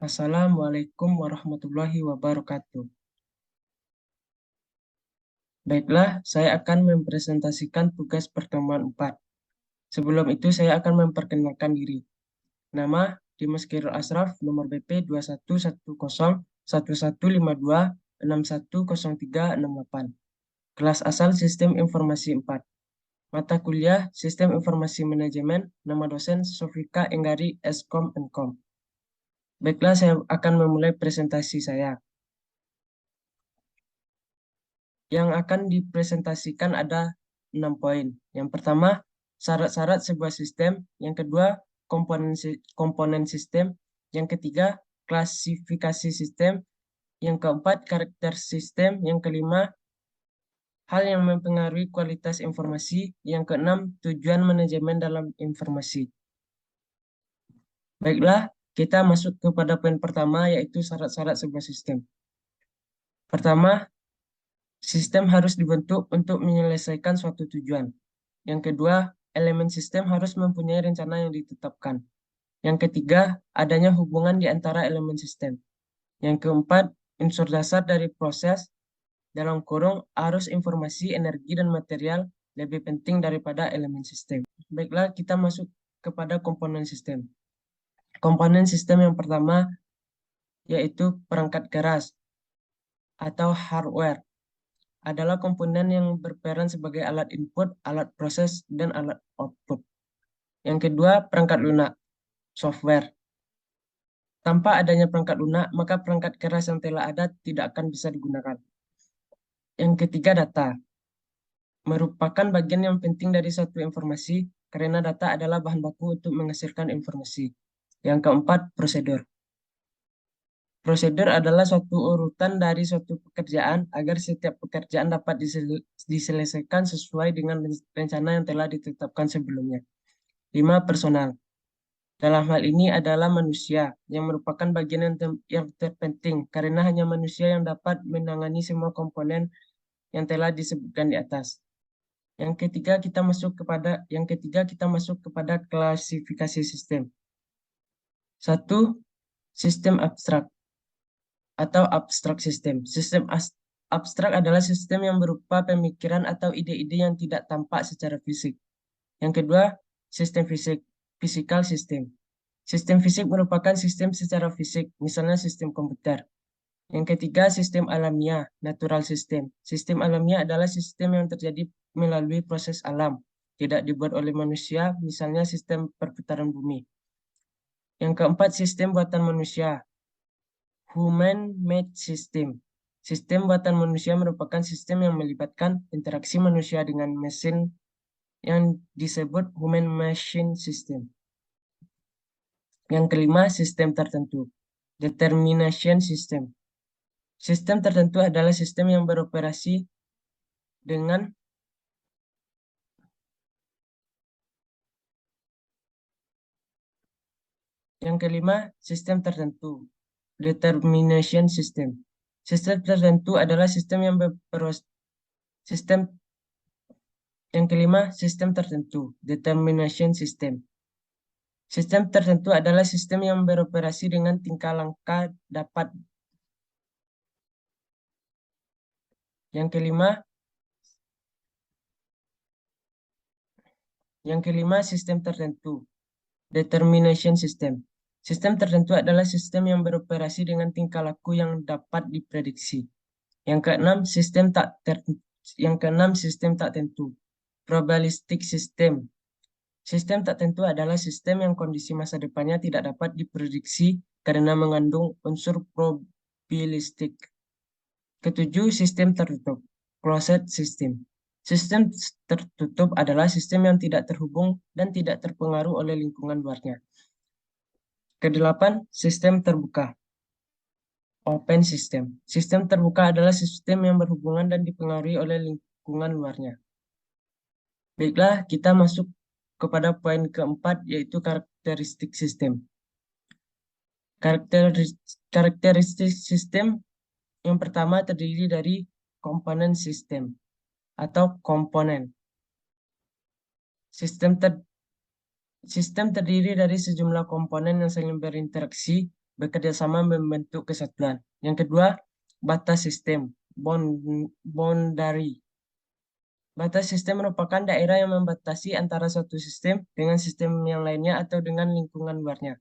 Assalamualaikum warahmatullahi wabarakatuh. Baiklah, saya akan mempresentasikan tugas pertemuan 4. Sebelum itu, saya akan memperkenalkan diri. Nama, Dimas Khairul Ashraf, nomor BP 21101152610368. Kelas asal Sistem Informasi 4. Mata kuliah Sistem Informasi Manajemen, nama dosen Sofika Enggari, Eskom Enkom. Baiklah, saya akan memulai presentasi saya. Yang akan dipresentasikan ada 6 poin. Yang pertama, syarat-syarat sebuah sistem. Yang kedua, komponen sistem. Yang ketiga, klasifikasi sistem. Yang keempat, karakter sistem. Yang kelima, hal yang mempengaruhi kualitas informasi. Yang keenam, tujuan manajemen dalam informasi. Baiklah, kita masuk kepada poin pertama, yaitu syarat-syarat sebuah sistem. Pertama, sistem harus dibentuk untuk menyelesaikan suatu tujuan. Yang kedua, elemen sistem harus mempunyai rencana yang ditetapkan. Yang ketiga, adanya hubungan di antara elemen sistem. Yang keempat, unsur dasar dari proses dalam kurung arus informasi, energi, dan material lebih penting daripada elemen sistem. Baiklah, kita masuk kepada komponen sistem. Komponen sistem yang pertama yaitu perangkat keras atau hardware. Adalah komponen yang berperan sebagai alat input, alat proses, dan alat output. Yang kedua, perangkat lunak, software. Tanpa adanya perangkat lunak, maka perangkat keras yang telah ada tidak akan bisa digunakan. Yang ketiga, data. Merupakan bagian yang penting dari suatu informasi, karena data adalah bahan baku untuk menghasilkan informasi. Yang keempat, prosedur. Prosedur adalah suatu urutan dari suatu pekerjaan agar setiap pekerjaan dapat diselesaikan sesuai dengan rencana yang telah ditetapkan sebelumnya. 5. Personal. Dalam hal ini adalah manusia yang merupakan bagian yang terpenting karena hanya manusia yang dapat menangani semua komponen yang telah disebutkan di atas. Yang ketiga kita masuk kepada klasifikasi sistem. 1. Sistem abstrak atau abstrak sistem. Sistem abstrak adalah sistem yang berupa pemikiran atau ide-ide yang tidak tampak secara fisik. Yang kedua, sistem fisik, physical system. Sistem fisik merupakan sistem secara fisik, misalnya sistem komputer. Yang ketiga, sistem alamiah, natural system. Sistem alamiah adalah sistem yang terjadi melalui proses alam, tidak dibuat oleh manusia, misalnya sistem perputaran bumi. Yang keempat, sistem buatan manusia, human-made system. Sistem buatan manusia merupakan sistem yang melibatkan interaksi manusia dengan mesin yang disebut human-machine system. Yang kelima, sistem tertentu, determination system. Sistem tertentu adalah sistem yang beroperasi dengan yang kelima, sistem tertentu, determination system. Sistem tertentu adalah sistem yang yang kelima, sistem tertentu, determination system. Sistem tertentu adalah sistem yang beroperasi dengan tingkah langkah dapat. Yang kelima, sistem tertentu, determination system. Sistem tertentu adalah sistem yang beroperasi dengan tingkah laku yang dapat diprediksi. Yang keenam, sistem tak tentu, probabilistic system. Sistem tak tentu adalah sistem yang kondisi masa depannya tidak dapat diprediksi karena mengandung unsur probabilistik. Ketujuh, sistem tertutup, closed system. Sistem tertutup adalah sistem yang tidak terhubung dan tidak terpengaruh oleh lingkungan luarnya. Kedelapan, sistem terbuka, open system. Sistem terbuka adalah sistem yang berhubungan dan dipengaruhi oleh lingkungan luarnya. Baiklah, kita masuk kepada poin keempat, yaitu karakteristik sistem. Karakteristik sistem yang pertama terdiri dari komponen sistem atau komponen. Sistem terdiri dari sejumlah komponen yang saling berinteraksi bekerja sama membentuk kesatuan. Yang kedua, batas sistem, boundary. Batas sistem merupakan daerah yang membatasi antara suatu sistem dengan sistem yang lainnya atau dengan lingkungan luarnya.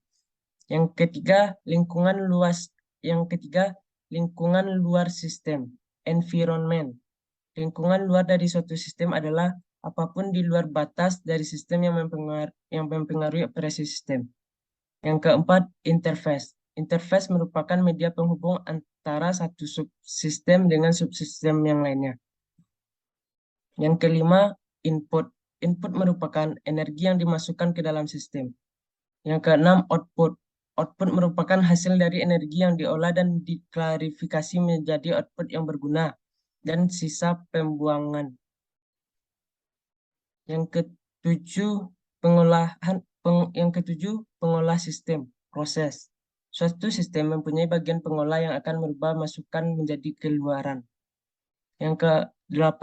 Yang ketiga, lingkungan luas. Yang ketiga, lingkungan luar sistem, environment. Lingkungan luar dari suatu sistem adalah apapun di luar batas dari sistem yang mempengaruhi operasi sistem. Yang keempat, interface. Interface merupakan media penghubung antara satu subsistem dengan subsistem yang lainnya. Yang kelima, input. Input merupakan energi yang dimasukkan ke dalam sistem. Yang keenam, output. Output merupakan hasil dari energi yang diolah dan diklarifikasi menjadi output yang berguna dan sisa pembuangan. Yang ketujuh, pengolah sistem, proses. Suatu sistem mempunyai bagian pengolah yang akan merubah masukan menjadi keluaran. Yang ke-8,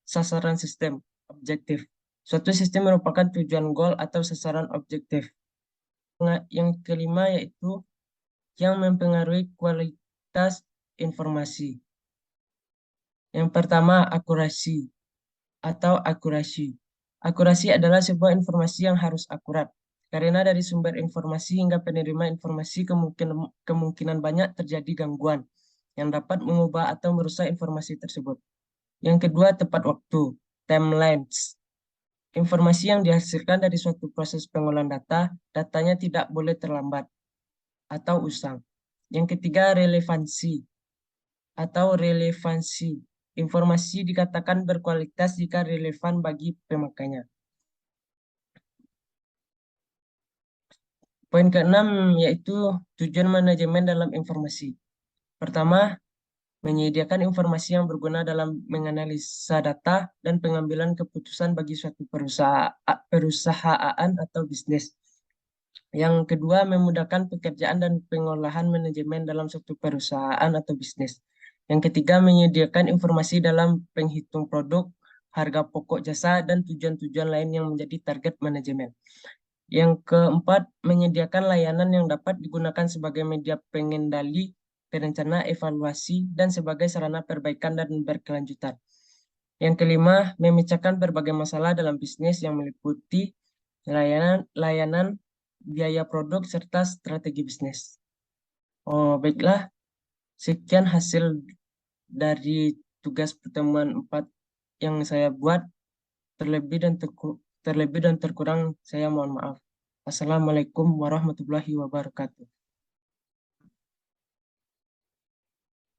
sasaran sistem, objektif. Suatu sistem merupakan tujuan goal atau sasaran objektif. Yang kelima yaitu yang mempengaruhi kualitas informasi. Yang pertama, akurasi atau akurasi. Akurasi adalah sebuah informasi yang harus akurat. Karena dari sumber informasi hingga penerima informasi kemungkinan banyak terjadi gangguan yang dapat mengubah atau merusak informasi tersebut. Yang kedua, tepat waktu, timelines. Informasi yang dihasilkan dari suatu proses pengolahan datanya tidak boleh terlambat atau usang. Yang ketiga, relevansi atau relevansi. Informasi dikatakan berkualitas jika relevan bagi pemakainya. Poin keenam yaitu tujuan manajemen dalam informasi. Pertama, menyediakan informasi yang berguna dalam menganalisa data dan pengambilan keputusan bagi suatu perusahaan atau bisnis. Yang kedua, memudahkan pekerjaan dan pengolahan manajemen dalam suatu perusahaan atau bisnis. Yang ketiga, menyediakan informasi dalam penghitung produk, harga pokok jasa, dan tujuan-tujuan lain yang menjadi target manajemen. Yang keempat, menyediakan layanan yang dapat digunakan sebagai media pengendali, perencana, evaluasi, dan sebagai sarana perbaikan dan berkelanjutan. Yang kelima, memecahkan berbagai masalah dalam bisnis yang meliputi layanan, biaya produk, serta strategi bisnis. Oh, baiklah. Sekian hasil dari tugas pertemuan 4 yang saya buat. Terlebih dan terkurang saya mohon maaf. Assalamualaikum warahmatullahi wabarakatuh.